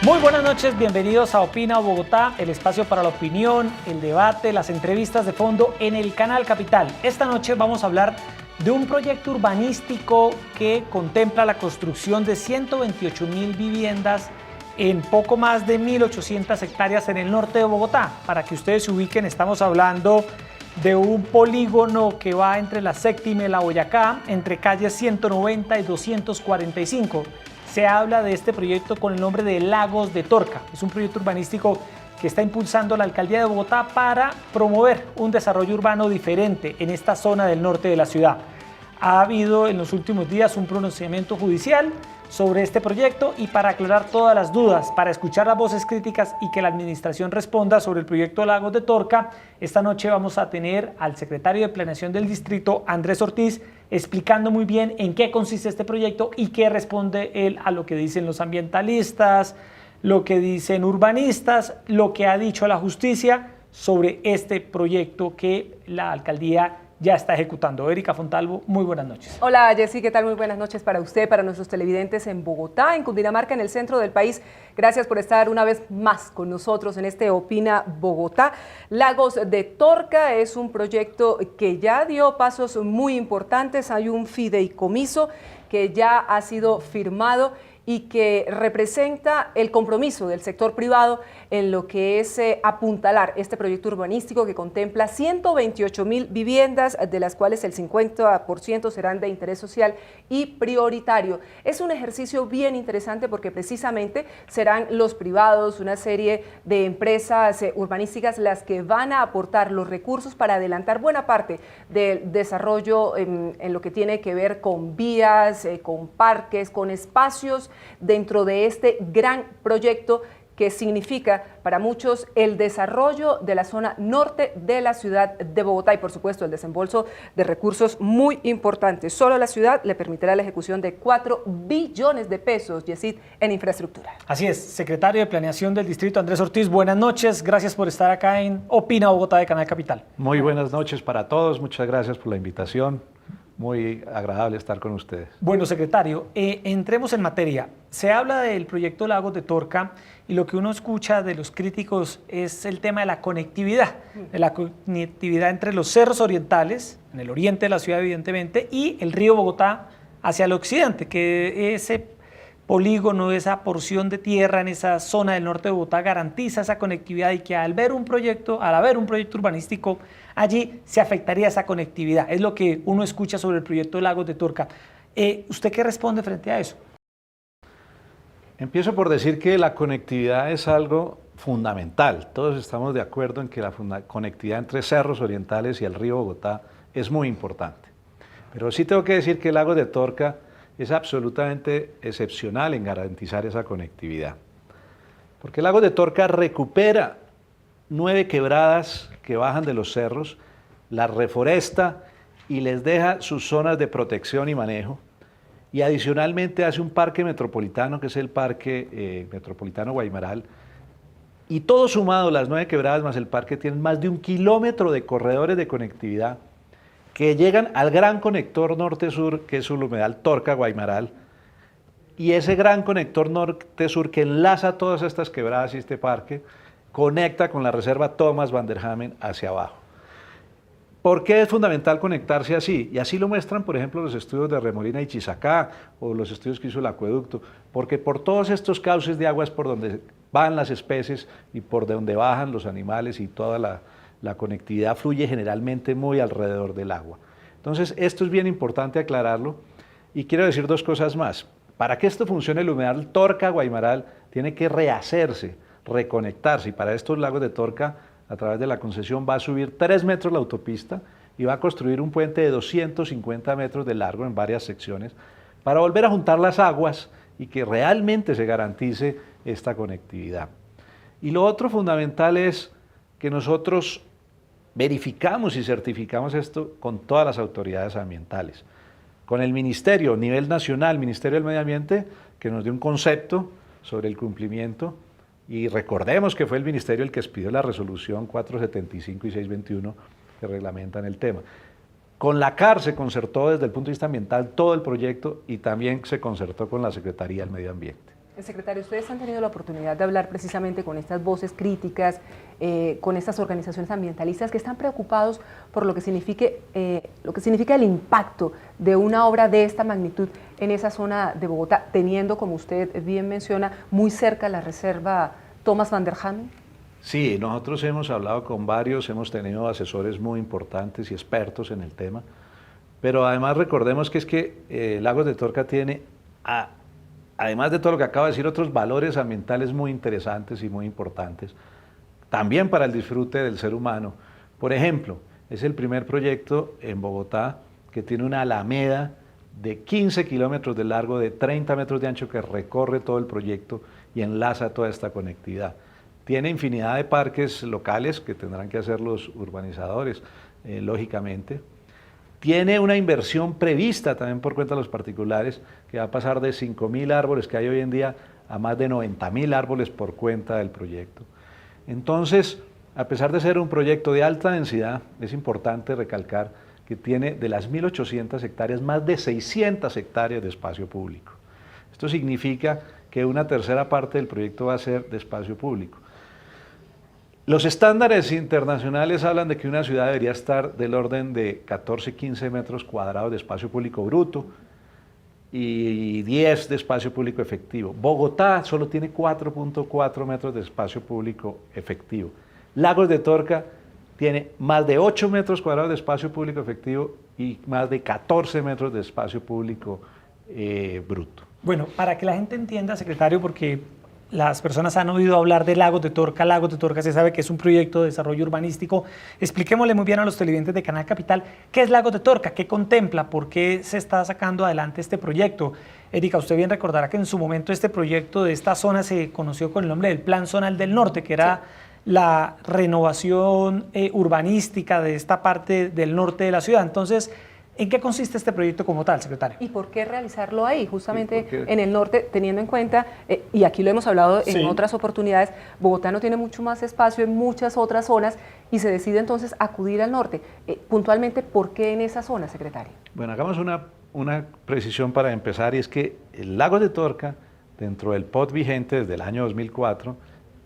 Muy buenas noches, bienvenidos a Opina Bogotá, el espacio para la opinión, el debate, las entrevistas de fondo en el Canal Capital. Esta noche vamos a hablar de un proyecto urbanístico que contempla la construcción de 128.000 viviendas en poco más de 1.800 hectáreas en el norte de Bogotá. Para que ustedes se ubiquen, estamos hablando de un polígono que va entre la Séptima y la Boyacá, entre calles 190 y 245. Se habla de este proyecto con el nombre de Lagos de Torca. Es un proyecto urbanístico que está impulsando la Alcaldía de Bogotá para promover un desarrollo urbano diferente en esta zona del norte de la ciudad. Ha habido en los últimos días un pronunciamiento judicial sobre este proyecto y para aclarar todas las dudas, para escuchar las voces críticas y que la administración responda sobre el proyecto Lagos de Torca, esta noche vamos a tener al secretario de Planeación del Distrito, Andrés Ortiz, explicando muy bien en qué consiste este proyecto y qué responde él a lo que dicen los ambientalistas, lo que dicen urbanistas, lo que ha dicho la justicia sobre este proyecto que la alcaldía ya está ejecutando. Erika Fontalvo, muy buenas noches. Hola Jessy, ¿qué tal? Muy buenas noches para usted, para nuestros televidentes en Bogotá, en Cundinamarca, en el centro del país. Gracias por estar una vez más con nosotros en este Opina Bogotá. Lagos de Torca es un proyecto que ya dio pasos muy importantes. Hay un fideicomiso que ya ha sido firmado y que representa el compromiso del sector privado en lo que es apuntalar este proyecto urbanístico que contempla 128.000 viviendas, de las cuales el 50% serán de interés social y prioritario. Es un ejercicio bien interesante porque precisamente serán los privados, una serie de empresas urbanísticas las que van a aportar los recursos para adelantar buena parte del desarrollo en lo que tiene que ver con vías, con parques, con espacios dentro de este gran proyecto que significa para muchos el desarrollo de la zona norte de la ciudad de Bogotá y por supuesto el desembolso de recursos muy importantes. Solo la ciudad le permitirá la ejecución de 4 billones de pesos, Yesid, en infraestructura. Así es, secretario de Planeación del Distrito, Andrés Ortiz, buenas noches, gracias por estar acá en Opina Bogotá de Canal Capital. Muy buenas noches para todos, muchas gracias por la invitación. Muy agradable estar con ustedes. Bueno, secretario, entremos en materia. Se habla del proyecto Lagos de Torca y lo que uno escucha de los críticos es el tema de la conectividad entre los cerros orientales, en el oriente de la ciudad evidentemente, y el río Bogotá hacia el occidente, que ese polígono, esa porción de tierra en esa zona del norte de Bogotá garantiza esa conectividad y que al haber un proyecto urbanístico allí se afectaría esa conectividad. Es lo que uno escucha sobre el proyecto Lagos de Torca. ¿Usted qué responde frente a eso? Empiezo por decir que la conectividad es algo fundamental. Todos estamos de acuerdo en que la conectividad entre cerros orientales y el río Bogotá es muy importante. Pero sí tengo que decir que Lagos de Torca es absolutamente excepcional en garantizar esa conectividad. Porque Lagos de Torca recupera 9 quebradas que bajan de los cerros, las reforesta y les deja sus zonas de protección y manejo. Y adicionalmente hace un parque metropolitano, que es el Parque Metropolitano Guaymaral. Y todo sumado, las 9 quebradas más el parque, tienen más de 1 kilómetro de corredores de conectividad que llegan al gran conector norte-sur, que es el humedal Torca-Guaymaral, y ese gran conector norte-sur que enlaza todas estas quebradas y este parque, conecta con la reserva Thomas van der Hamen hacia abajo. ¿Por qué es fundamental conectarse así? Y así lo muestran, por ejemplo, los estudios de Remolina y Chisacá, o los estudios que hizo el acueducto, porque por todos estos cauces de aguas por donde van las especies y por donde bajan los animales y toda la conectividad fluye generalmente muy alrededor del agua. Entonces, esto es bien importante aclararlo y quiero decir 2 cosas más. Para que esto funcione, el humedal Torca-Guaymaral tiene que rehacerse, reconectarse y para estos Lagos de Torca, a través de la concesión, va a subir 3 metros la autopista y va a construir un puente de 250 metros de largo en varias secciones para volver a juntar las aguas y que realmente se garantice esta conectividad. Y lo otro fundamental es que nosotros verificamos y certificamos esto con todas las autoridades ambientales. Con el Ministerio, a nivel nacional, Ministerio del Medio Ambiente, que nos dio un concepto sobre el cumplimiento, y recordemos que fue el Ministerio el que expidió la resolución 475 y 621 que reglamentan el tema. Con la CAR se concertó desde el punto de vista ambiental todo el proyecto y también se concertó con la Secretaría del Medio Ambiente. Secretario, ustedes han tenido la oportunidad de hablar precisamente con estas voces críticas, con estas organizaciones ambientalistas que están preocupados por lo que significa el impacto de una obra de esta magnitud en esa zona de Bogotá, teniendo, como usted bien menciona, muy cerca la reserva Thomas van der Hamen. Sí, nosotros hemos hablado con varios, hemos tenido asesores muy importantes y expertos en el tema, pero además recordemos que es que Lagos de Torca tiene, además de todo lo que acabo de decir, otros valores ambientales muy interesantes y muy importantes, también para el disfrute del ser humano. Por ejemplo, es el primer proyecto en Bogotá que tiene una alameda de 15 kilómetros de largo, de 30 metros de ancho, que recorre todo el proyecto y enlaza toda esta conectividad. Tiene infinidad de parques locales que tendrán que hacer los urbanizadores, lógicamente. Tiene una inversión prevista también por cuenta de los particulares, que va a pasar de 5.000 árboles que hay hoy en día a más de 90.000 árboles por cuenta del proyecto. Entonces, a pesar de ser un proyecto de alta densidad, es importante recalcar que tiene de las 1.800 hectáreas, más de 600 hectáreas de espacio público. Esto significa que una tercera parte del proyecto va a ser de espacio público. Los estándares internacionales hablan de que una ciudad debería estar del orden de 14-15 metros cuadrados de espacio público bruto y 10 de espacio público efectivo. Bogotá solo tiene 4.4 metros de espacio público efectivo. Lagos de Torca tiene más de 8 metros cuadrados de espacio público efectivo y más de 14 metros de espacio público bruto. Bueno, para que la gente entienda, secretario, porque las personas han oído hablar de Lagos de Torca. Lagos de Torca se sabe que es un proyecto de desarrollo urbanístico. Expliquémosle muy bien a los televidentes de Canal Capital qué es Lagos de Torca, qué contempla, por qué se está sacando adelante este proyecto. Erika, usted bien recordará que en su momento este proyecto de esta zona se conoció con el nombre del Plan Zonal del Norte, que era la renovación urbanística de esta parte del norte de la ciudad. Entonces, ¿en qué consiste este proyecto como tal, secretario? ¿Y por qué realizarlo ahí, justamente en el norte, teniendo en cuenta, y aquí lo hemos hablado en otras oportunidades, Bogotá no tiene mucho más espacio en muchas otras zonas y se decide entonces acudir al norte? Puntualmente, ¿por qué en esa zona, secretario? Bueno, hagamos una precisión para empezar, y es que el Lago de Torca, dentro del POT vigente desde el año 2004,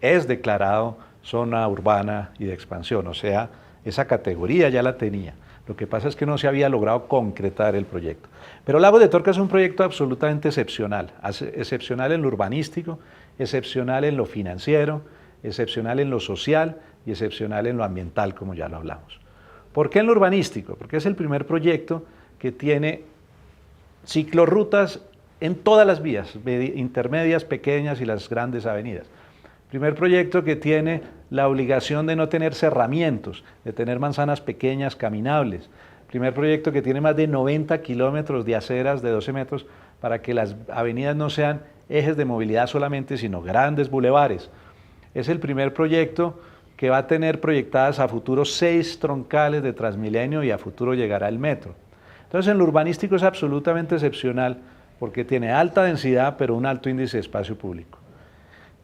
es declarado zona urbana y de expansión, o sea, esa categoría ya la tenía. Lo que pasa es que no se había logrado concretar el proyecto. Pero Lagos de Torca es un proyecto absolutamente excepcional, excepcional en lo urbanístico, excepcional en lo financiero, excepcional en lo social y excepcional en lo ambiental, como ya lo hablamos. ¿Por qué en lo urbanístico? Porque es el primer proyecto que tiene ciclorrutas en todas las vías, intermedias, pequeñas y las grandes avenidas. Primer proyecto que tiene la obligación de no tener cerramientos, de tener manzanas pequeñas, caminables. Primer proyecto que tiene más de 90 kilómetros de aceras de 12 metros para que las avenidas no sean ejes de movilidad solamente, sino grandes bulevares. Es el primer proyecto que va a tener proyectadas a futuro 6 troncales de Transmilenio y a futuro llegará el metro. Entonces, en lo urbanístico es absolutamente excepcional porque tiene alta densidad, pero un alto índice de espacio público.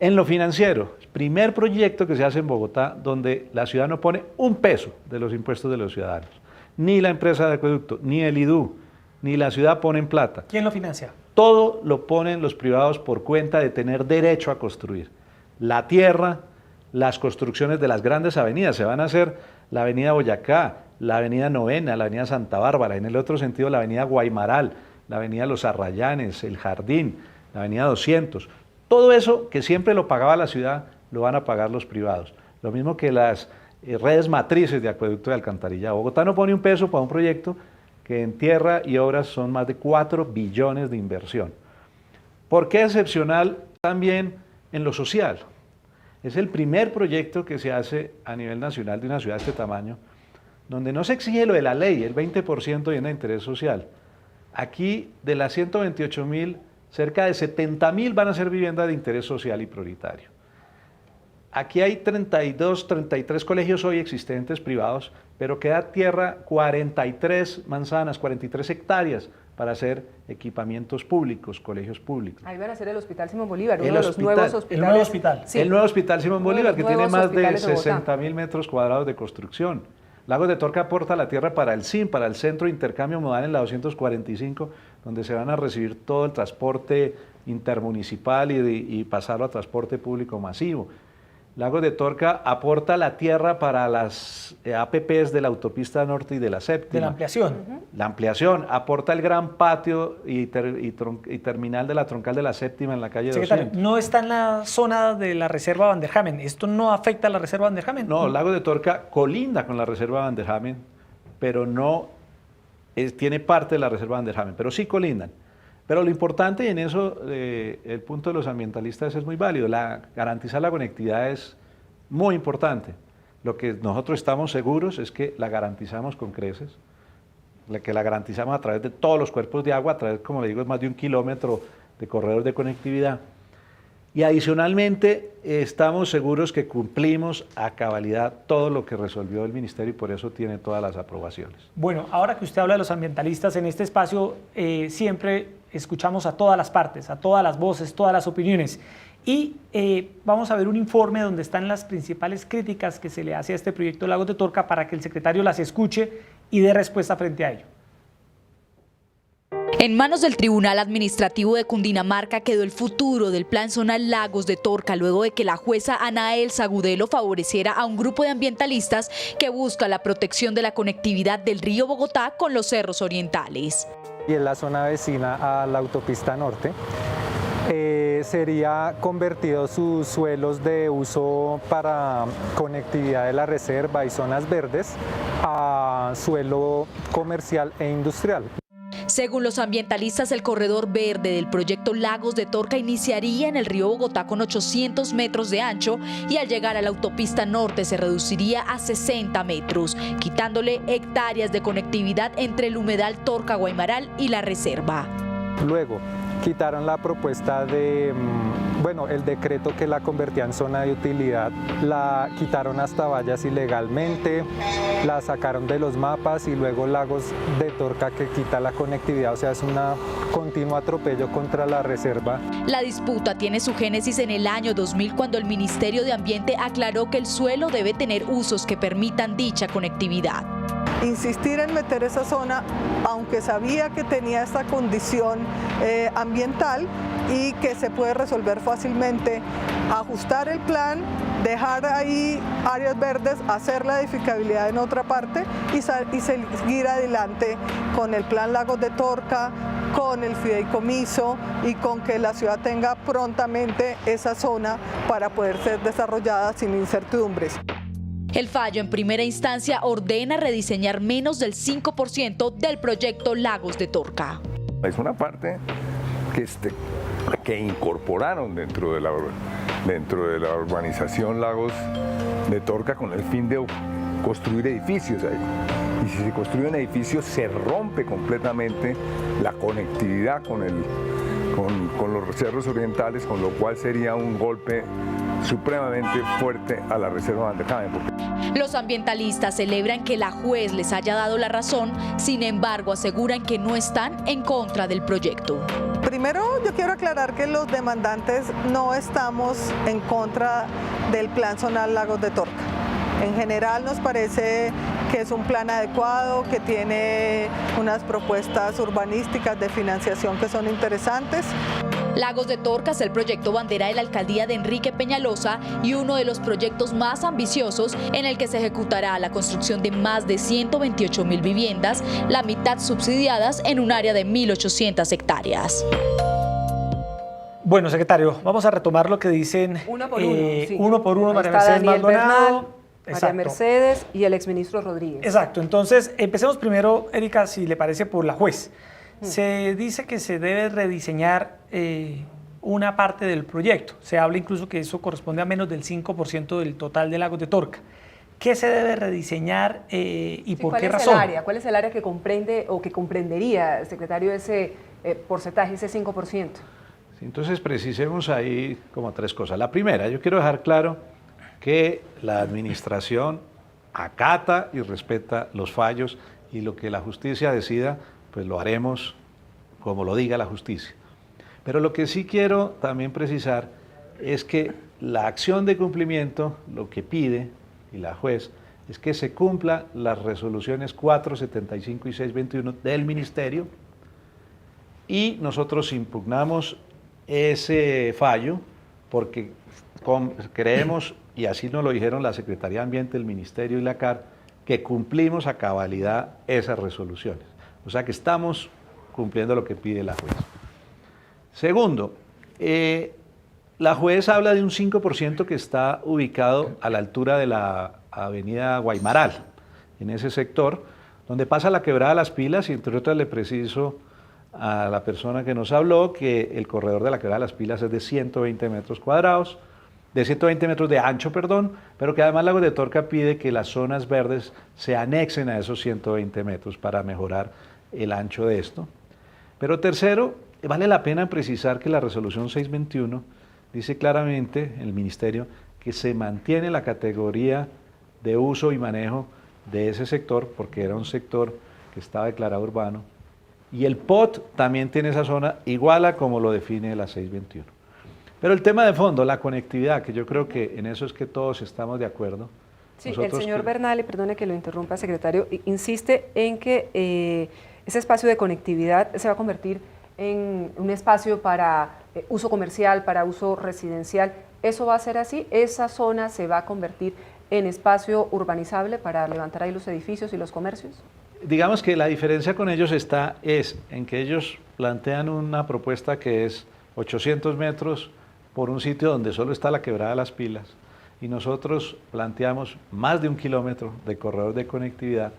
En lo financiero, primer proyecto que se hace en Bogotá donde la ciudad no pone un peso de los impuestos de los ciudadanos. Ni la empresa de acueducto, ni el IDU, ni la ciudad ponen plata. ¿Quién lo financia? Todo lo ponen los privados por cuenta de tener derecho a construir. La tierra, las construcciones de las grandes avenidas. Se van a hacer la avenida Boyacá, la avenida Novena, la avenida Santa Bárbara, en el otro sentido la avenida Guaymaral, la avenida Los Arrayanes, el Jardín, la avenida 200. Todo eso que siempre lo pagaba la ciudad, lo van a pagar los privados. Lo mismo que las redes matrices de acueducto y alcantarillado. Bogotá no pone un peso para un proyecto que en tierra y obras son más de 4 billones de inversión. ¿Por qué excepcional? También en lo social. Es el primer proyecto que se hace a nivel nacional de una ciudad de este tamaño, donde no se exige lo de la ley, el 20% viene de interés social. Aquí, de las 128.000, cerca de 70.000 van a ser viviendas de interés social y prioritario. Aquí hay 32, 33 colegios hoy existentes privados, pero queda tierra 43 manzanas, 43 hectáreas para hacer equipamientos públicos, colegios públicos. Ahí van a ser el Hospital Simón Bolívar, uno de los nuevos hospitales. El nuevo hospital. Sí. El nuevo Hospital Simón Bolívar, que tiene más de 60.000 metros cuadrados de construcción. Lagos de Torca aporta la tierra para el CIM, para el Centro de Intercambio Modal en la 245, donde se van a recibir todo el transporte intermunicipal y pasarlo a transporte público masivo. Lagos de Torca aporta la tierra para las APPs de la autopista norte y de la séptima. De la ampliación. La ampliación, aporta el gran patio y terminal de la troncal de la séptima en la calle 200. No está en la zona de la reserva Van der Hamen. ¿Esto no afecta a la reserva Van der Hamen? No, Lagos de Torca colinda con la reserva Van der Hamen, pero no tiene parte de la reserva Van der Hamen, pero sí colindan. Pero lo importante, y en eso el punto de los ambientalistas es muy válido, garantizar la conectividad es muy importante. Lo que nosotros estamos seguros es que la garantizamos con creces, que la garantizamos a través de todos los cuerpos de agua, a través, como le digo, es más de 1 kilómetro de corredor de conectividad. Y adicionalmente estamos seguros que cumplimos a cabalidad todo lo que resolvió el Ministerio y por eso tiene todas las aprobaciones. Bueno, ahora que usted habla de los ambientalistas, en este espacio siempre escuchamos a todas las partes, a todas las voces, todas las opiniones. Y vamos a ver un informe donde están las principales críticas que se le hace a este proyecto Lagos de Torca para que el secretario las escuche y dé respuesta frente a ello. En manos del Tribunal Administrativo de Cundinamarca quedó el futuro del Plan Zonal Lagos de Torca luego de que la jueza Ana Elsa Agudelo favoreciera a un grupo de ambientalistas que busca la protección de la conectividad del río Bogotá con los cerros orientales. Y en la zona vecina a la autopista norte, sería convertido sus suelos de uso para conectividad de la reserva y zonas verdes a suelo comercial e industrial. Según los ambientalistas, el corredor verde del proyecto Lagos de Torca iniciaría en el río Bogotá con 800 metros de ancho y al llegar a la autopista norte se reduciría a 60 metros, quitándole hectáreas de conectividad entre el humedal Torca-Guaymaral y la reserva. Luego, quitaron la propuesta de, el decreto que la convertía en zona de utilidad, la quitaron hasta vallas ilegalmente, la sacaron de los mapas y luego Lagos de Torca que quita la conectividad, o sea, es un continuo atropello contra la reserva. La disputa tiene su génesis en el año 2000 cuando el Ministerio de Ambiente aclaró que el suelo debe tener usos que permitan dicha conectividad. Insistir en meter esa zona, aunque sabía que tenía esta condición ambiental y que se puede resolver fácilmente, ajustar el plan, dejar ahí áreas verdes, hacer la edificabilidad en otra parte y seguir adelante con el plan Lagos de Torca, con el fideicomiso y con que la ciudad tenga prontamente esa zona para poder ser desarrollada sin incertidumbres. El fallo en primera instancia ordena rediseñar menos del 5% del proyecto Lagos de Torca. Es una parte que incorporaron dentro de la urbanización Lagos de Torca con el fin de construir edificios ahí. Y si se construye un edificio se rompe completamente la conectividad con los cerros orientales, con lo cual sería un golpe supremamente fuerte a la reserva Van der Hamen. Los ambientalistas celebran que la juez les haya dado la razón, sin embargo aseguran que no están en contra del proyecto. Primero, yo quiero aclarar que los demandantes no estamos en contra del Plan Zonal Lagos de Torca. En general nos parece que es un plan adecuado, que tiene unas propuestas urbanísticas de financiación que son interesantes. Lagos de Torca es el proyecto bandera de la alcaldía de Enrique Peñalosa y uno de los proyectos más ambiciosos en el que se ejecutará la construcción de más de 128.000 viviendas, la mitad subsidiadas en un área de 1.800 hectáreas. Bueno, secretario, vamos a retomar lo que dicen uno por uno. Sí. Uno por uno, María Mercedes Maldonado. María Mercedes y el exministro Rodríguez. Exacto, entonces empecemos primero, Erika, si le parece, por la juez. Se dice que se debe rediseñar una parte del proyecto. Se habla incluso que eso corresponde a menos del 5% del total de Lagos de Torca. ¿Qué se debe rediseñar y por qué razón? ¿Cuál es el área que comprende o que comprendería, secretario, ese porcentaje, ese 5%? Entonces precisemos ahí como 3 cosas. La primera, yo quiero dejar claro que la administración acata y respeta los fallos y lo que la justicia decida, pues lo haremos como lo diga la justicia. Pero lo que sí quiero también precisar es que la acción de cumplimiento, lo que pide, y la juez, es que se cumpla las resoluciones 475 y 621 del Ministerio y nosotros impugnamos ese fallo porque creemos, y así nos lo dijeron la Secretaría de Ambiente, el Ministerio y la CAR, que cumplimos a cabalidad esas resoluciones. O sea que estamos cumpliendo lo que pide la juez. Segundo, la juez habla de un 5% que está ubicado a la altura de la avenida Guaymaral, en ese sector, donde pasa la quebrada de Las Pilas, y entre otras le preciso a la persona que nos habló que el corredor de la quebrada de Las Pilas es de 120 metros cuadrados, de 120 metros de ancho, perdón, pero que además Lagos de Torca pide que las zonas verdes se anexen a esos 120 metros para mejorar el ancho de esto. Pero tercero, vale la pena precisar que la resolución 621 dice claramente, el Ministerio, que se mantiene la categoría de uso y manejo de ese sector, porque era un sector que estaba declarado urbano, y el POT también tiene esa zona igual a como lo define la 621. Pero el tema de fondo, la conectividad, que yo creo que en eso es que todos estamos de acuerdo. Sí, el señor Bernal, perdone que lo interrumpa, secretario, insiste en que ese espacio de conectividad se va a convertir en un espacio para uso comercial, para uso residencial. ¿Eso va a ser así? ¿Esa zona se va a convertir en espacio urbanizable para levantar ahí los edificios y los comercios? Digamos que la diferencia con ellos es en que ellos plantean una propuesta que es 800 metros por un sitio donde solo está la quebrada de Las Pilas, y nosotros planteamos más de 1 kilómetro de corredor de conectividad,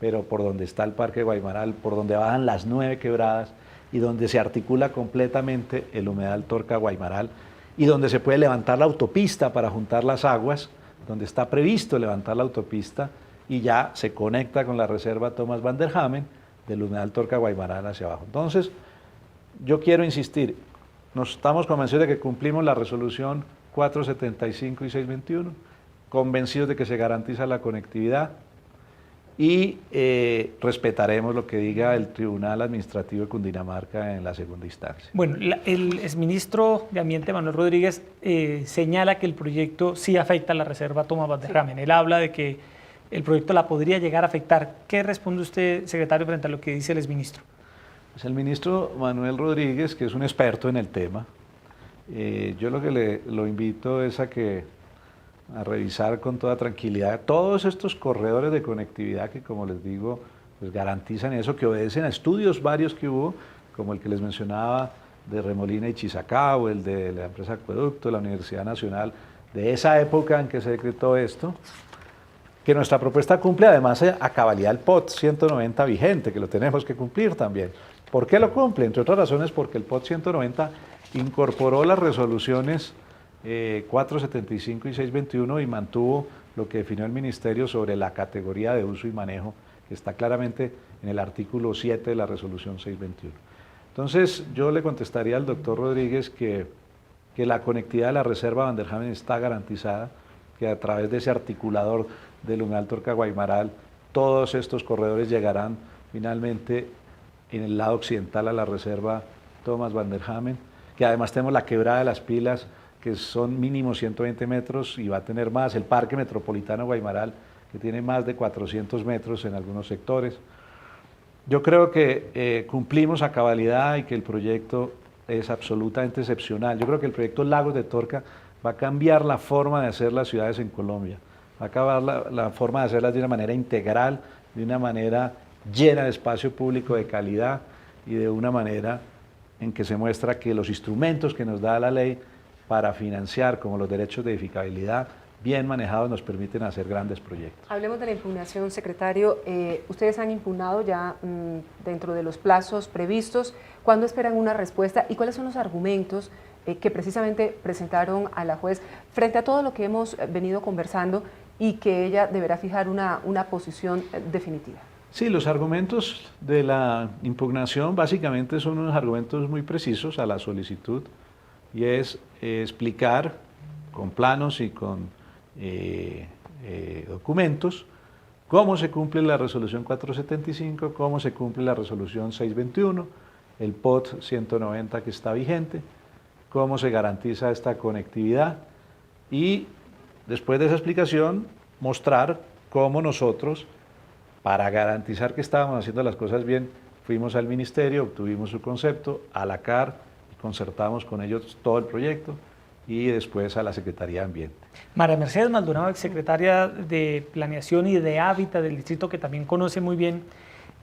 pero por donde está el Parque Guaymaral, por donde bajan las 9 quebradas y donde se articula completamente el humedal Torca-Guaymaral y donde se puede levantar la autopista para juntar las aguas, donde está previsto levantar la autopista y ya se conecta con la reserva Thomas van der Hamen del humedal Torca-Guaymaral hacia abajo. Entonces, yo quiero insistir, nos estamos convencidos de que cumplimos la resolución 475 y 621, convencidos de que se garantiza la conectividad y respetaremos lo que diga el Tribunal Administrativo de Cundinamarca en la segunda instancia. Bueno, el exministro de Ambiente, Manuel Rodríguez, señala que el proyecto sí afecta a la reserva Thomas van der Hamen. Él habla de que el proyecto la podría llegar a afectar. ¿Qué responde usted, secretario, frente a lo que dice el exministro? Pues el ministro Manuel Rodríguez, que es un experto en el tema, yo lo que lo invito es a revisar con toda tranquilidad todos estos corredores de conectividad que, como les digo, pues garantizan eso, que obedecen a estudios varios que hubo, como el que les mencionaba de Remolina y Chisacá, o el de la empresa Acueducto, la Universidad Nacional, de esa época en que se decretó esto, que nuestra propuesta cumple además a cabalidad el POT 190 vigente, que lo tenemos que cumplir también. ¿Por qué lo cumple? Entre otras razones porque el POT 190 incorporó las resoluciones 475 y 621 y mantuvo lo que definió el Ministerio sobre la categoría de uso y manejo, que está claramente en el artículo 7 de la resolución 621. Entonces, yo le contestaría al doctor Rodríguez que la conectividad de la reserva van der Hamen está garantizada, que a través de ese articulador del humedal Torca-Guaymaral, todos estos corredores llegarán finalmente en el lado occidental a la reserva Thomas van der Hamen, que además tenemos la quebrada de Las Pilas, que son mínimo 120 metros y va a tener más, el Parque Metropolitano Guaymaral, que tiene más de 400 metros en algunos sectores. Yo creo que cumplimos a cabalidad y que el proyecto es absolutamente excepcional. Yo creo que el proyecto Lagos de Torca va a cambiar la forma de hacer las ciudades en Colombia, va a cambiar la forma de hacerlas de una manera integral, de una manera llena de espacio público de calidad y de una manera en que se muestra que los instrumentos que nos da la ley para financiar, como los derechos de edificabilidad, bien manejados, nos permiten hacer grandes proyectos. Hablemos de la impugnación, secretario. Ustedes han impugnado ya dentro de los plazos previstos. ¿Cuándo esperan una respuesta y cuáles son los argumentos que precisamente presentaron a la juez frente a todo lo que hemos venido conversando y que ella deberá fijar una posición definitiva? Sí, los argumentos de la impugnación básicamente son unos argumentos muy precisos a la solicitud, y es explicar con planos y con documentos cómo se cumple la resolución 475, cómo se cumple la resolución 621, el POT 190 que está vigente, cómo se garantiza esta conectividad, y después de esa explicación mostrar cómo nosotros, para garantizar que estábamos haciendo las cosas bien, fuimos al ministerio, obtuvimos su concepto, a la CAR, concertamos con ellos todo el proyecto y después a la Secretaría de Ambiente. María Mercedes Maldonado, exsecretaria de Planeación y de Hábitat del distrito, que también conoce muy bien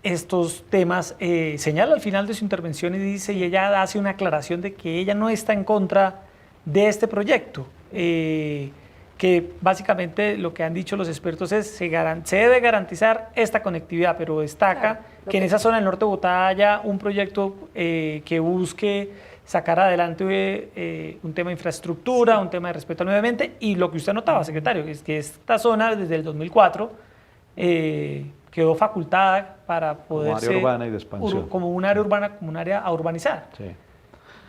estos temas, señala al final de su intervención y dice, y ella hace una aclaración de que ella no está en contra de este proyecto, que básicamente lo que han dicho los expertos es se debe garantizar esta conectividad, pero destaca que en esa zona del norte de Bogotá haya un proyecto que busque sacar adelante un tema de infraestructura, un tema de respeto al medio ambiente, y lo que usted notaba, secretario, es que esta zona desde el 2004 quedó facultada para poder como área urbana y de expansión. Como un área urbana, como un área a urbanizar. Sí.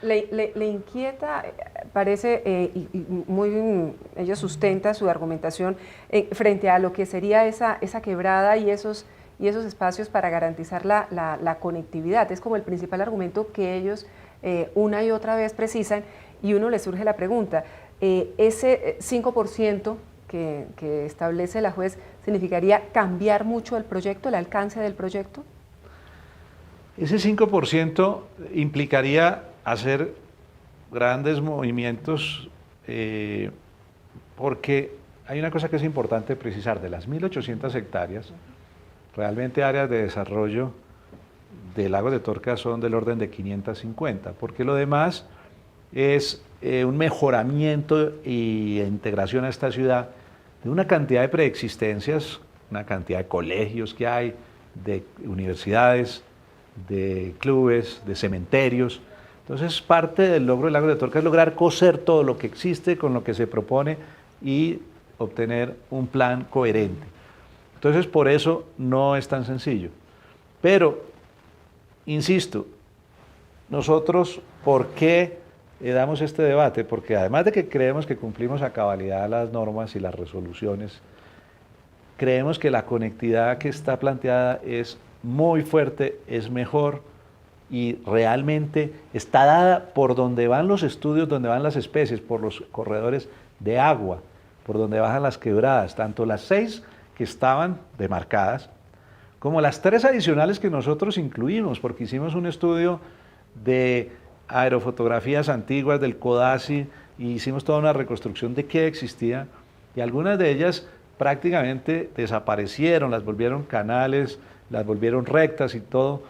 Le inquieta, parece, y muy, ella sustenta su argumentación frente a lo que sería esa quebrada y esos espacios para garantizar la conectividad. Es como el principal argumento que ellos una y otra vez precisan, y uno le surge la pregunta, ese 5% que establece la juez, ¿significaría cambiar mucho el proyecto, el alcance del proyecto? Ese 5% implicaría hacer grandes movimientos porque hay una cosa que es importante precisar, de las 1.800 hectáreas, realmente áreas de desarrollo de Lagos de Torca son del orden de 550, porque lo demás es un mejoramiento y integración a esta ciudad de una cantidad de preexistencias, una cantidad de colegios que hay, de universidades, de clubes, de cementerios. Entonces, parte del logro del Lago de Torca es lograr coser todo lo que existe con lo que se propone y obtener un plan coherente. Entonces, por eso no es tan sencillo. Pero, insisto, nosotros, ¿por qué damos este debate? Porque además de que creemos que cumplimos a cabalidad las normas y las resoluciones, creemos que la conectividad que está planteada es muy fuerte, es mejor y realmente está dada por donde van los estudios, donde van las especies, por los corredores de agua, por donde bajan las quebradas, tanto las 6 que estaban demarcadas, como las 3 adicionales que nosotros incluimos, porque hicimos un estudio de aerofotografías antiguas del CODASI y hicimos toda una reconstrucción de qué existía, y algunas de ellas prácticamente desaparecieron, las volvieron canales, las volvieron rectas y todo,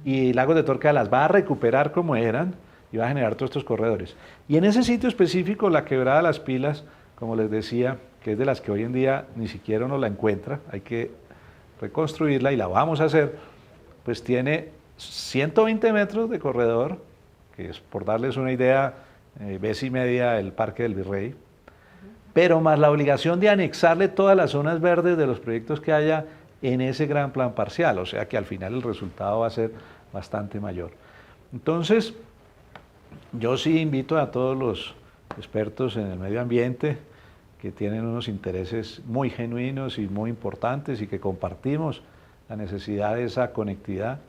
y Lagos de Torca las va a recuperar como eran y va a generar todos estos corredores. Y en ese sitio específico, la quebrada de las Pilas, como les decía, que es de las que hoy en día ni siquiera uno la encuentra, hay que reconstruirla y la vamos a hacer, pues tiene 120 metros de corredor, que es, por darles una idea, vez y media el Parque del Virrey, pero más la obligación de anexarle todas las zonas verdes de los proyectos que haya en ese gran plan parcial, o sea que al final el resultado va a ser bastante mayor. Entonces, yo sí invito a todos los expertos en el medio ambiente que tienen unos intereses muy genuinos y muy importantes y que compartimos la necesidad de esa conectividad,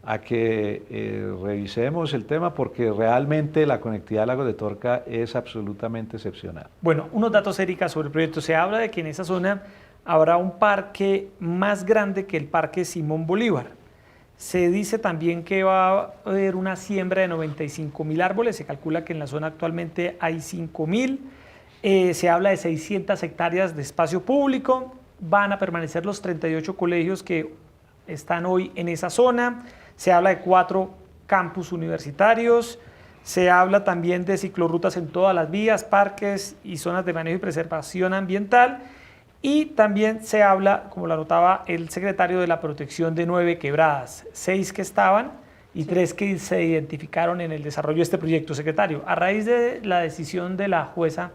a que revisemos el tema porque realmente la conectividad de Lagos de Torca es absolutamente excepcional. Bueno, unos datos, Erika, sobre el proyecto. Se habla de que en esa zona habrá un parque más grande que el Parque Simón Bolívar. Se dice también que va a haber una siembra de 95.000 árboles, se calcula que en la zona actualmente hay 5.000, se habla de 600 hectáreas de espacio público, van a permanecer los 38 colegios que están hoy en esa zona, se habla de 4 campus universitarios, se habla también de ciclorrutas en todas las vías, parques y zonas de manejo y preservación ambiental. Y también se habla, como lo anotaba el secretario, de la protección de 9 quebradas, 6 que estaban y 3 que se identificaron en el desarrollo de este proyecto. Secretario, a raíz de la decisión de la jueza,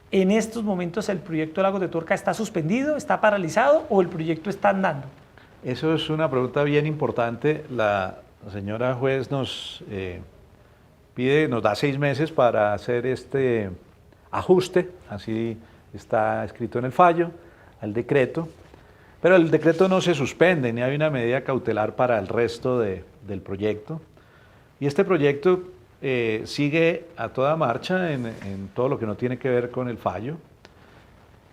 ¿en estos momentos el proyecto Lagos de Torca está suspendido, está paralizado o el proyecto está andando? Eso es una pregunta bien importante. La señora juez nos nos da 6 meses para hacer este ajuste, así está escrito en el fallo, al decreto, pero el decreto no se suspende, ni hay una medida cautelar para el resto del proyecto. Y este proyecto sigue a toda marcha en todo lo que no tiene que ver con el fallo.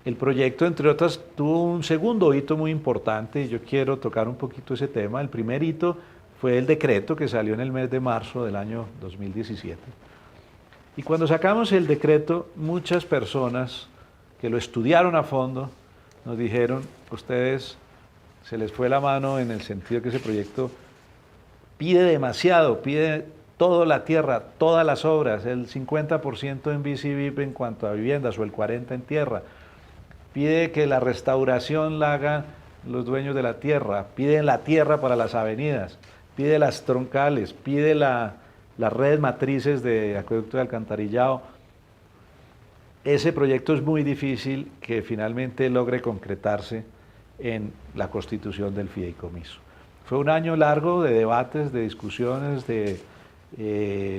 El proyecto, entre otras, tuvo un segundo hito muy importante, y yo quiero tocar un poquito ese tema. El primer hito fue el decreto que salió en el mes de marzo del año 2017. Y cuando sacamos el decreto, muchas personas que lo estudiaron a fondo nos dijeron, ustedes se les fue la mano en el sentido que ese proyecto pide demasiado, pide toda la tierra, todas las obras, el 50% en BCVIP en cuanto a viviendas o el 40% en tierra. Pide que la restauración la hagan los dueños de la tierra, pide la tierra para las avenidas, pide las troncales, pide las redes matrices de acueducto de alcantarillado. Ese proyecto es muy difícil que finalmente logre concretarse en la constitución del fideicomiso. Fue un año largo de debates, de discusiones, de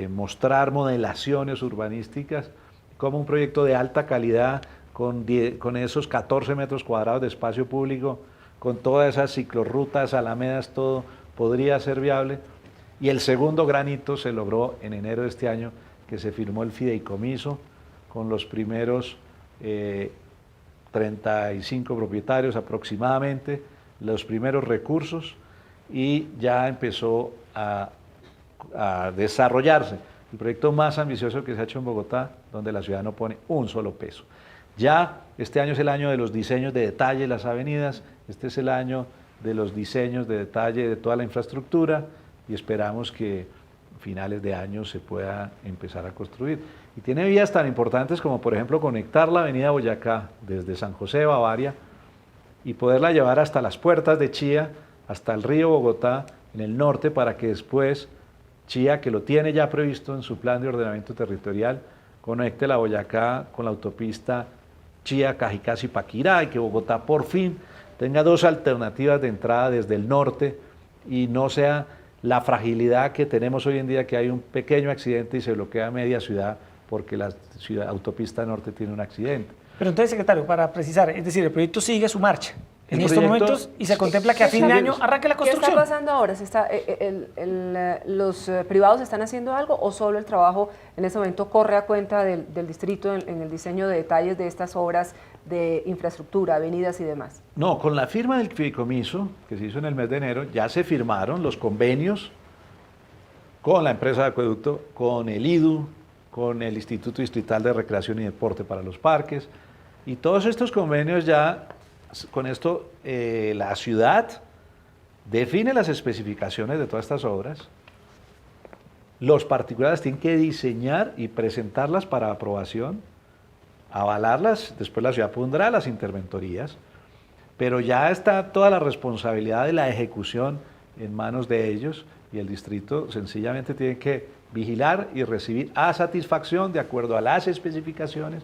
mostrar modelaciones urbanísticas, como un proyecto de alta calidad, con esos 14 metros cuadrados de espacio público, con todas esas ciclorrutas, alamedas, todo podría ser viable. Y el segundo granito se logró en enero de este año, que se firmó el fideicomiso con los primeros 35 propietarios aproximadamente, los primeros recursos, y ya empezó a desarrollarse el proyecto más ambicioso que se ha hecho en Bogotá, donde la ciudad no pone un solo peso. Ya este año es el año de los diseños de detalle de las avenidas, este es el año de los diseños de detalle de toda la infraestructura, y esperamos que a finales de año se pueda empezar a construir. Y tiene vías tan importantes como, por ejemplo, conectar la avenida Boyacá desde San José de Bavaria y poderla llevar hasta las puertas de Chía, hasta el río Bogotá, en el norte, para que después Chía, que lo tiene ya previsto en su plan de ordenamiento territorial, conecte la Boyacá con la autopista Chía, Cajicás y Paquirá, y que Bogotá por fin tenga dos alternativas de entrada desde el norte y no sea la fragilidad que tenemos hoy en día, que hay un pequeño accidente y se bloquea media ciudad porque la autopista norte tiene un accidente. Pero entonces, secretario, para precisar, es decir, el proyecto sigue su marcha en estos momentos y se contempla que a fin de año arranque la construcción. ¿Qué está pasando ahora? ¿Los privados están haciendo algo o solo el trabajo en este momento corre a cuenta del distrito en el diseño de detalles de estas obras de infraestructura, avenidas y demás? No, con la firma del fideicomiso, que se hizo en el mes de enero, ya se firmaron los convenios con la empresa de acueducto, con el IDU, con el Instituto Distrital de Recreación y Deporte para los Parques, y todos estos convenios ya, con esto la ciudad define las especificaciones de todas estas obras, los particulares tienen que diseñar y presentarlas para aprobación, avalarlas, después la ciudad pondrá las interventorías, pero ya está toda la responsabilidad de la ejecución en manos de ellos, y el distrito sencillamente tiene que vigilar y recibir a satisfacción de acuerdo a las especificaciones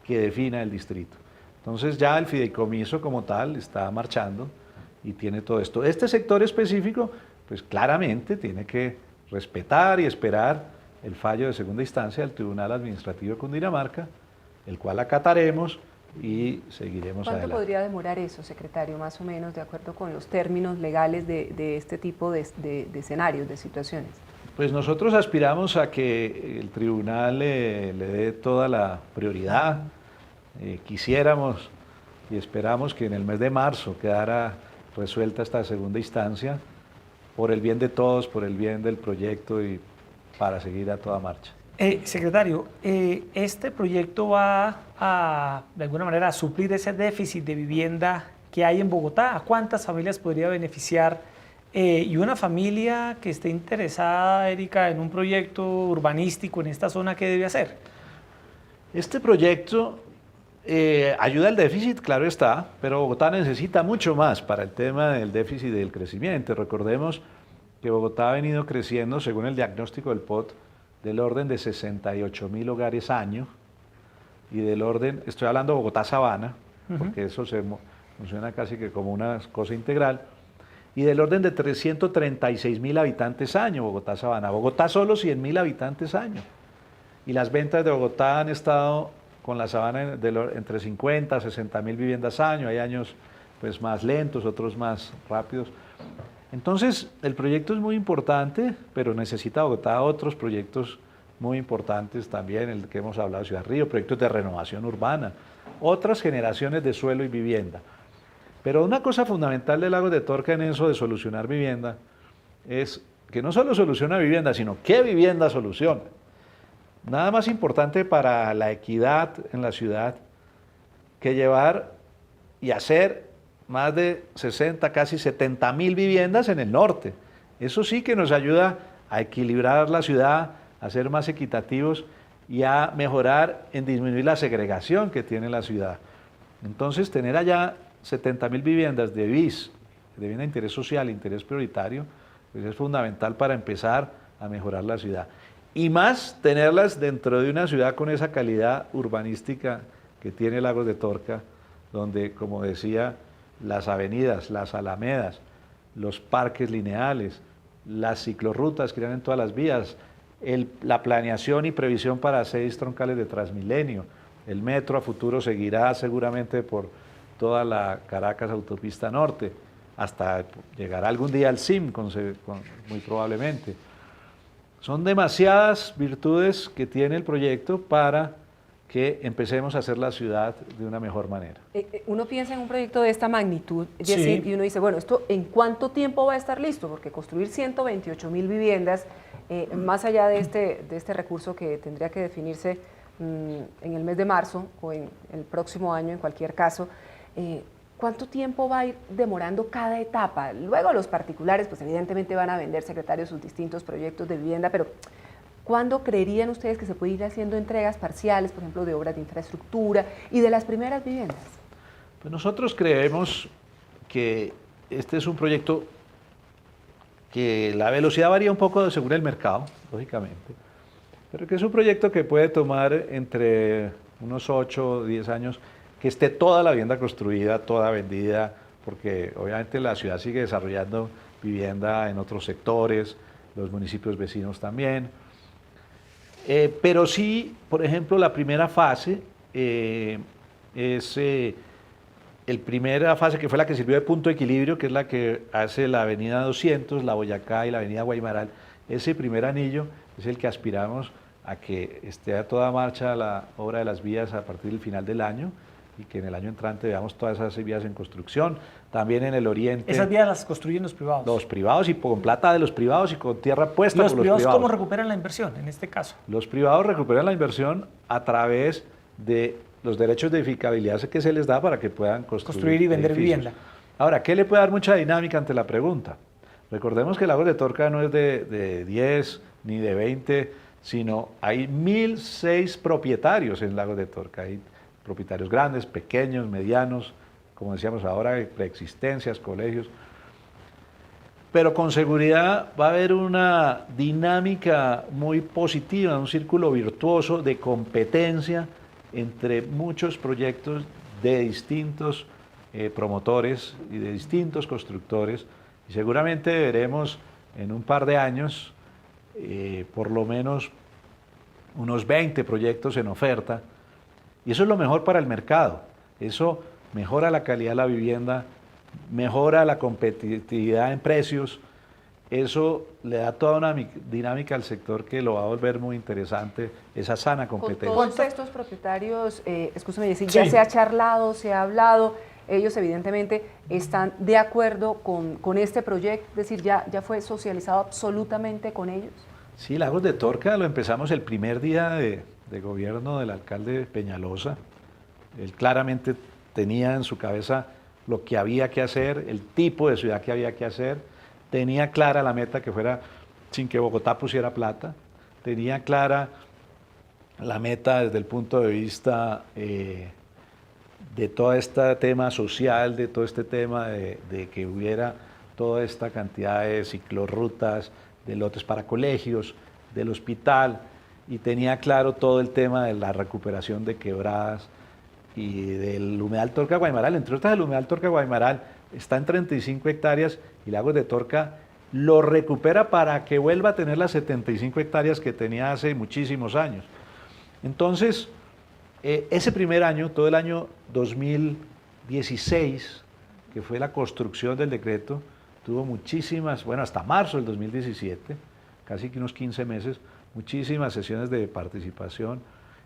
que defina el distrito. Entonces ya el fideicomiso como tal está marchando y tiene todo esto. Este sector específico, pues claramente tiene que respetar y esperar el fallo de segunda instancia del Tribunal Administrativo de Cundinamarca, el cual acataremos y seguiremos adelante. ¿Cuánto podría demorar eso, secretario, más o menos, de acuerdo con los términos legales de este tipo de escenarios, de situaciones? Pues nosotros aspiramos a que el tribunal le dé toda la prioridad. Quisiéramos y esperamos que en el mes de marzo quedara resuelta esta segunda instancia, por el bien de todos, por el bien del proyecto y para seguir a toda marcha. Secretario, este proyecto va a, de alguna manera, a suplir ese déficit de vivienda que hay en Bogotá. ¿A cuántas familias podría beneficiar? Y una familia que esté interesada, Erika, en un proyecto urbanístico en esta zona, ¿qué debe hacer? Este proyecto ayuda al déficit, claro está, pero Bogotá necesita mucho más para el tema del déficit y del crecimiento. Recordemos que Bogotá ha venido creciendo, según el diagnóstico del POT, del orden de 68.000 hogares año, y del orden, estoy hablando de Bogotá-Sabana, porque eso funciona casi que como una cosa integral, y del orden de 336.000 habitantes año, Bogotá-Sabana. Bogotá solo 100.000 habitantes año. Y las ventas de Bogotá han estado con la Sabana entre 50 a 60.000 viviendas año. Hay años pues más lentos, otros más rápidos. Entonces, el proyecto es muy importante, pero necesita Bogotá otros proyectos muy importantes también, el que hemos hablado de Ciudad Río, proyectos de renovación urbana, otras generaciones de suelo y vivienda. Pero una cosa fundamental de Lagos de Torca en eso de solucionar vivienda es que no solo soluciona vivienda, sino qué vivienda soluciona. Nada más importante para la equidad en la ciudad que llevar y hacer más de 60, casi 70.000 viviendas en el norte. Eso sí que nos ayuda a equilibrar la ciudad, a ser más equitativos y a mejorar en disminuir la segregación que tiene la ciudad. Entonces, tener allá 70.000 viviendas de BIS, de vivienda de interés social, interés prioritario, pues es fundamental para empezar a mejorar la ciudad. Y más tenerlas dentro de una ciudad con esa calidad urbanística que tiene Lagos de Torca, donde, como decía, las avenidas, las alamedas, los parques lineales, las ciclorrutas que irán en todas las vías, la planeación y previsión para 6 troncales de Transmilenio, el metro a futuro seguirá seguramente por toda la Caracas Autopista Norte, hasta llegará algún día al CIM, muy probablemente. Son demasiadas virtudes que tiene el proyecto para que empecemos a hacer la ciudad de una mejor manera. Uno piensa en un proyecto de esta magnitud, Sí. y uno dice, bueno, ¿esto en cuánto tiempo va a estar listo? Porque construir 128.000 viviendas, más allá de este recurso que tendría que definirse en el mes de marzo o en el próximo año, en cualquier caso, ¿cuánto tiempo va a ir demorando cada etapa? Luego los particulares, pues evidentemente van a vender, secretarios, sus distintos proyectos de vivienda, pero ¿cuándo creerían ustedes que se puede ir haciendo entregas parciales, por ejemplo, de obras de infraestructura y de las primeras viviendas? Pues nosotros creemos que este es un proyecto que la velocidad varía un poco según el mercado, lógicamente, pero que es un proyecto que puede tomar entre unos 8 o 10 años que esté toda la vivienda construida, toda vendida, porque obviamente la ciudad sigue desarrollando vivienda en otros sectores, los municipios vecinos también. Pero sí, por ejemplo, la primera fase es la primera fase que fue la que sirvió de punto de equilibrio, que es la que hace la avenida 200, la Boyacá y la avenida Guaymaral. Ese primer anillo es el que aspiramos a que esté a toda marcha la obra de las vías a partir del final del año y que en el año entrante veamos todas esas vías en construcción. También en el oriente. Esas vías las construyen los privados. Los privados y con plata de los privados y con tierra puesta ¿Los por los privados privados. cómo recuperan la inversión en este caso? Los privados recuperan la inversión a través de los derechos de edificabilidad que se les da para que puedan construir y vender edificios. vivienda. Ahora, ¿qué le puede dar mucha dinámica ante la pregunta? Recordemos que Lagos de Torca no es de 10 ni de 20, sino hay 1.006 propietarios en Lagos de Torca. Hay propietarios grandes, pequeños, medianos, como decíamos ahora, preexistencias, colegios. Pero con seguridad va a haber una dinámica muy positiva, un círculo virtuoso de competencia entre muchos proyectos de distintos promotores y de distintos constructores. Y seguramente veremos en un par de años por lo menos unos 20 proyectos en oferta. Y eso es lo mejor para el mercado. Eso mejora la calidad de la vivienda, mejora la competitividad en precios. Eso le da toda una dinámica al sector que lo va a volver muy interesante, esa sana competencia. Con todos estos propietarios, escúchame decir, Sí. ya se ha charlado, se ha hablado, ellos evidentemente están de acuerdo con este proyecto, es decir, ya fue socializado absolutamente con ellos. Sí, Lagos de Torca lo empezamos el primer día de gobierno del alcalde Peñalosa. Él claramente tenía en su cabeza lo que había que hacer, el tipo de ciudad que había que hacer, tenía clara la meta que fuera sin que Bogotá pusiera plata, tenía clara la meta desde el punto de vista de todo este tema social, de todo este tema de que hubiera toda esta cantidad de ciclorrutas, de lotes para colegios, del hospital, y tenía claro todo el tema de la recuperación de quebradas y del humedal Torca Guaymaral. Entre otras, el humedal Torca Guaymaral está en 35 hectáreas y Lagos de Torca lo recupera para que vuelva a tener las 75 hectáreas que tenía hace muchísimos años. Entonces, ese primer año, todo el año 2016, que fue la construcción del decreto, tuvo muchísimas, bueno, hasta marzo del 2017, casi que unos 15 meses, muchísimas sesiones de participación,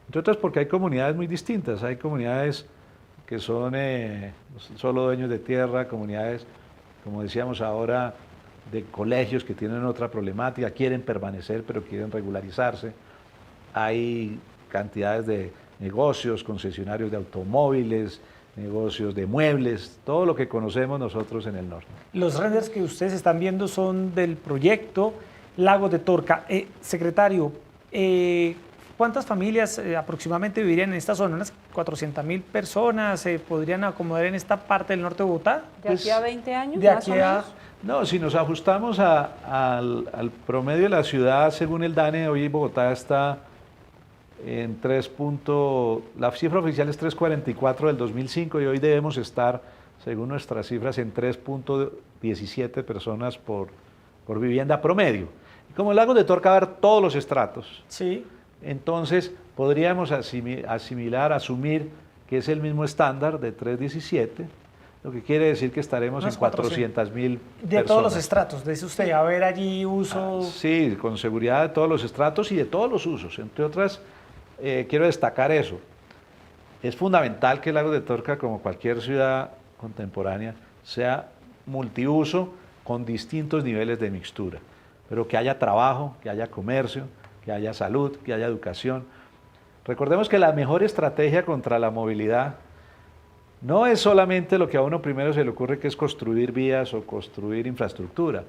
entre otras porque hay comunidades muy distintas, hay comunidades que son solo dueños de tierra, comunidades, como decíamos ahora, de colegios que tienen otra problemática, quieren permanecer pero quieren regularizarse. Hay cantidades de negocios, concesionarios de automóviles, negocios de muebles, todo lo que conocemos nosotros en el norte. Los renders que ustedes están viendo son del proyecto Lagos de Torca. Secretario, ¿cuántas familias aproximadamente vivirían en esta zona? ¿Unas 400.000 personas se podrían acomodar en esta parte del norte de Bogotá? ¿De aquí a 20 años? De aquí a... No, si nos ajustamos al promedio de la ciudad, según el DANE, hoy Bogotá está en la cifra oficial es 3.44 del 2005 y hoy debemos estar, según nuestras cifras, en 3.17 personas por vivienda promedio. Y como el Lagos de Torca va a haber todos los estratos, sí, entonces podríamos asumir que es el mismo estándar de 3.17, lo que quiere decir que estaremos en 400.000 personas. De todos los estratos, dice usted, a ver allí uso... Sí, con seguridad de todos los estratos y de todos los usos. Entre otras, quiero destacar eso. Es fundamental que el Lagos de Torca, como cualquier ciudad contemporánea, sea multiuso con distintos niveles de mixtura, pero que haya trabajo, que haya comercio, que haya salud, que haya educación. Recordemos que la mejor estrategia contra la movilidad no es solamente lo que a uno primero se le ocurre, que es construir vías o construir infraestructura.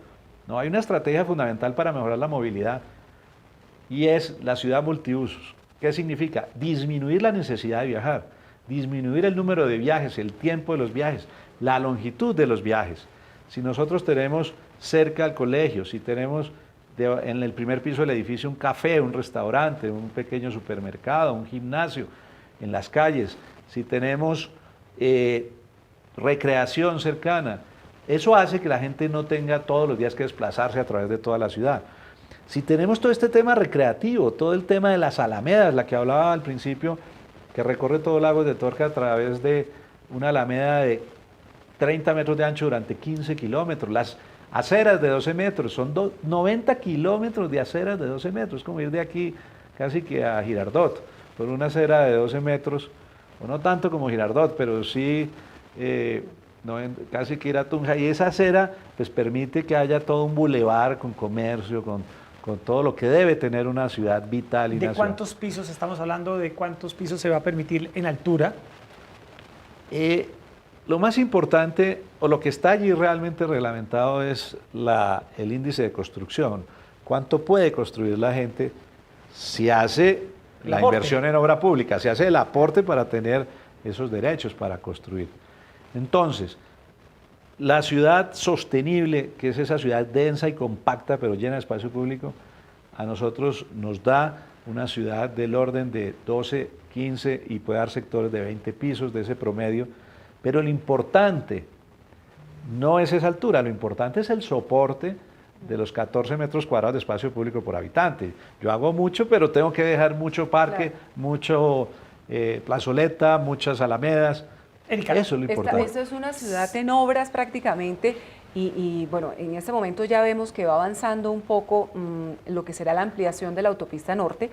No, hay una estrategia fundamental para mejorar la movilidad y es la ciudad multiusos. ¿Qué significa? Disminuir la necesidad de viajar, disminuir el número de viajes, el tiempo de los viajes, la longitud de los viajes. Si nosotros tenemos cerca al colegio, si tenemos en el primer piso del edificio un café, un restaurante, un pequeño supermercado, un gimnasio en las calles, si tenemos recreación cercana, eso hace que la gente no tenga todos los días que desplazarse a través de toda la ciudad. Si tenemos todo este tema recreativo, todo el tema de las alamedas, la que hablaba al principio, que recorre todo Lagos de Torca a través de una alameda de 30 metros de ancho durante 15 kilómetros, las aceras de 12 metros, son 90 kilómetros de aceras de 12 metros, es como ir de aquí casi que a Girardot, por una acera de 12 metros, o no tanto como Girardot, pero sí casi que ir a Tunja, y esa acera pues permite que haya todo un bulevar con comercio, con todo lo que debe tener una ciudad vital y ¿De nacional. cuántos pisos estamos hablando? ¿De cuántos pisos se va a permitir en altura? Lo más importante, o lo que está allí realmente reglamentado, es el índice de construcción. ¿Cuánto puede construir la gente si hace la inversión en obra pública, si hace el aporte para tener esos derechos para construir? Entonces, la ciudad sostenible, que es esa ciudad densa y compacta, pero llena de espacio público, a nosotros nos da una ciudad del orden de 12, 15 y puede dar sectores de 20 pisos de ese promedio. Pero lo importante no es esa altura, lo importante es el soporte de los 14 metros cuadrados de espacio público por habitante. Yo hago mucho, pero tengo que dejar mucho parque, claro, mucho plazoleta, muchas alamedas. Erika, eso es lo importante. Esto es una ciudad en obras prácticamente y bueno, en este momento ya vemos que va avanzando un poco lo que será la ampliación de la autopista norte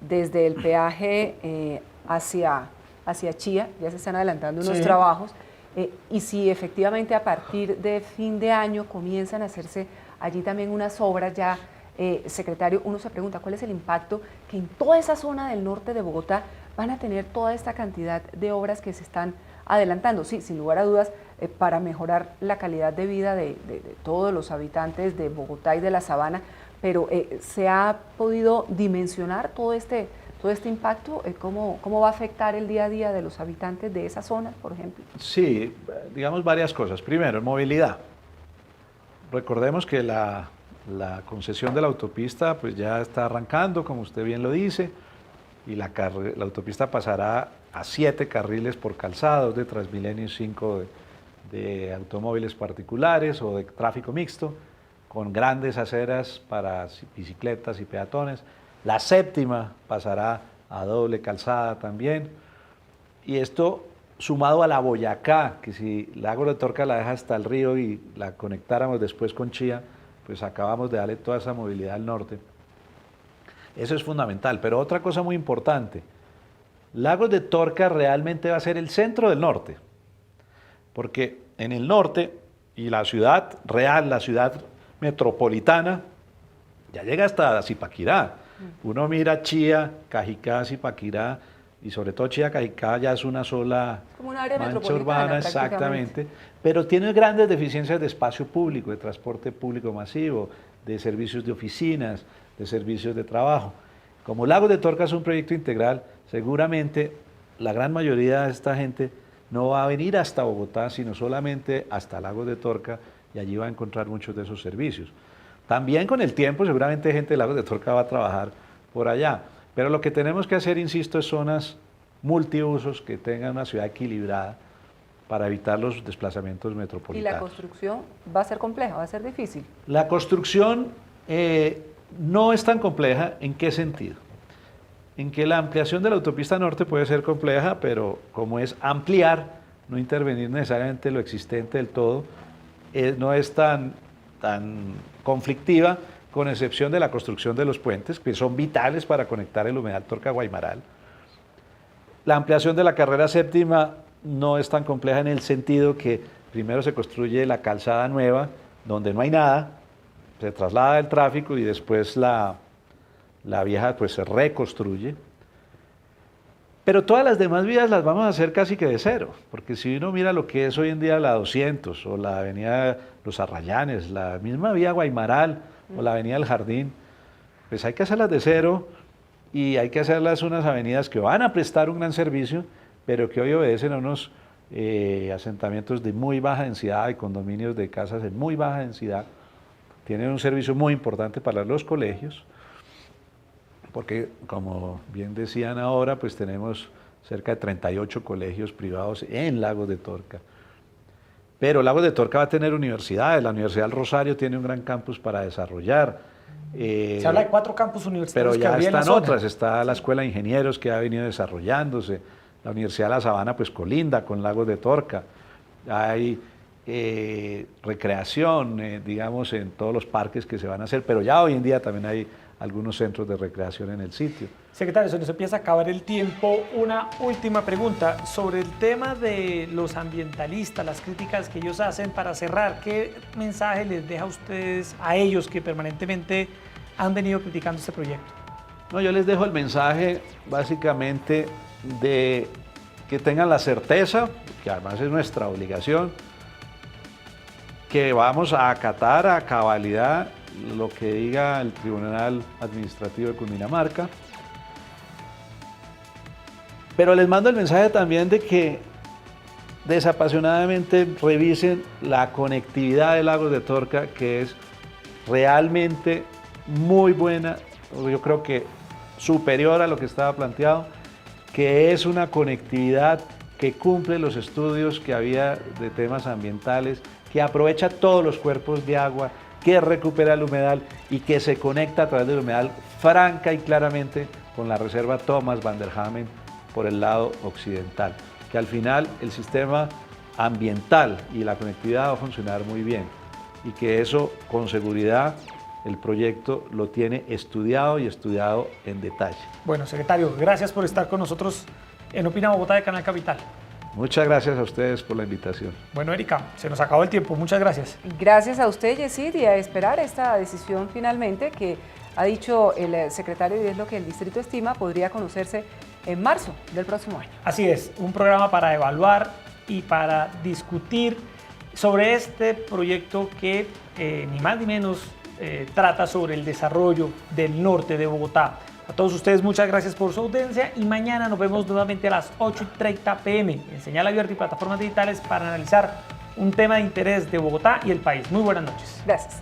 desde el peaje hacia Chía, ya se están adelantando unos trabajos, y si efectivamente a partir de fin de año comienzan a hacerse allí también unas obras ya, secretario, uno se pregunta cuál es el impacto que en toda esa zona del norte de Bogotá van a tener toda esta cantidad de obras que se están adelantando, sí, sin lugar a dudas, para mejorar la calidad de vida de todos los habitantes de Bogotá y de la Sabana, pero ¿se ha podido dimensionar todo este impacto? ¿Cómo va a afectar el día a día de los habitantes de esa zona, por ejemplo? Sí, digamos varias cosas. Primero, movilidad. Recordemos que la concesión de la autopista pues ya está arrancando, como usted bien lo dice, y la autopista pasará a 7 carriles por calzada, de Transmilenio y 5 de automóviles particulares o de tráfico mixto, con grandes aceras para bicicletas y peatones. La 7ª pasará a doble calzada también. Y esto sumado a la Boyacá, que si Lagos de Torca la deja hasta el río y la conectáramos después con Chía, pues acabamos de darle toda esa movilidad al norte. Eso es fundamental. Pero otra cosa muy importante, Lagos de Torca realmente va a ser el centro del norte, porque en el norte y la ciudad real, la ciudad metropolitana, ya llega hasta Zipaquirá. Uno mira Chía, Cajicá, Zipaquirá, y sobre todo Chía, Cajicá ya es una sola Como un área mancha metropolitana, urbana, exactamente, pero tiene grandes deficiencias de espacio público, de transporte público masivo, de servicios de oficinas, de servicios de trabajo. Como Lagos de Torca es un proyecto integral, seguramente la gran mayoría de esta gente no va a venir hasta Bogotá, sino solamente hasta Lagos de Torca, y allí va a encontrar muchos de esos servicios. También con el tiempo seguramente gente de Lagos de Torca va a trabajar por allá, pero lo que tenemos que hacer, insisto, es zonas multiusos que tengan una ciudad equilibrada para evitar los desplazamientos ¿Y metropolitanos. la construcción va a ser compleja, va a ser difícil? La construcción no es tan compleja. ¿En qué sentido? En que la ampliación de la autopista norte puede ser compleja, pero como es ampliar, no intervenir necesariamente lo existente del todo, no es tan conflictiva, con excepción de la construcción de los puentes, que son vitales para conectar el humedal Torca-Guaymaral. La ampliación de la carrera séptima no es tan compleja en el sentido que primero se construye la calzada nueva, donde no hay nada, se traslada el tráfico y después la vieja pues se reconstruye. Pero todas las demás vías las vamos a hacer casi que de cero, porque si uno mira lo que es hoy en día la 200 o la avenida Los Arrayanes, la misma vía Guaymaral o la avenida El Jardín, pues hay que hacerlas de cero y hay que hacerlas unas avenidas que van a prestar un gran servicio, pero que hoy obedecen a unos asentamientos de muy baja densidad y condominios de casas de muy baja densidad. Tienen un servicio muy importante para los colegios, porque como bien decían ahora, pues tenemos cerca de 38 colegios privados en Lagos de Torca. Pero Lagos de Torca va a tener universidades, la Universidad del Rosario tiene un gran campus para desarrollar. Se habla de 4 campus universitarios. Pero ya que están otras, está la Escuela de Ingenieros que ha venido desarrollándose, la Universidad de La Sabana pues colinda con Lagos de Torca, hay recreación, digamos, en todos los parques que se van a hacer, pero ya hoy en día también hay algunos centros de recreación en el sitio. Secretario, se nos empieza a acabar el tiempo. Una última pregunta sobre el tema de los ambientalistas, las críticas que ellos hacen. Para cerrar, ¿qué mensaje les deja a ustedes, a ellos que permanentemente han venido criticando este proyecto? No, yo les dejo el mensaje básicamente de que tengan la certeza, que además es nuestra obligación, que vamos a acatar a cabalidad lo que diga el Tribunal Administrativo de Cundinamarca. Pero les mando el mensaje también de que desapasionadamente revisen la conectividad de Lagos de Torca, que es realmente muy buena, yo creo que superior a lo que estaba planteado, que es una conectividad que cumple los estudios que había de temas ambientales, que aprovecha todos los cuerpos de agua, que recupera el humedal y que se conecta a través del humedal franca y claramente con la reserva Thomas van der Hamen por el lado occidental, que al final el sistema ambiental y la conectividad va a funcionar muy bien y que eso con seguridad el proyecto lo tiene estudiado y estudiado en detalle. Bueno, secretario, gracias por estar con nosotros en Opina Bogotá de Canal Capital. Muchas gracias a ustedes por la invitación. Bueno, Erika, se nos acabó el tiempo. Muchas gracias. Gracias a usted, Yesid, y a esperar esta decisión finalmente que ha dicho el secretario, y es lo que el distrito estima, podría conocerse en marzo del próximo año. Así es, un programa para evaluar y para discutir sobre este proyecto que ni más ni menos trata sobre el desarrollo del norte de Bogotá. A todos ustedes muchas gracias por su audiencia y mañana nos vemos nuevamente a las 8:30 p.m. en señal abierta y plataformas digitales para analizar un tema de interés de Bogotá y el país. Muy buenas noches. Gracias.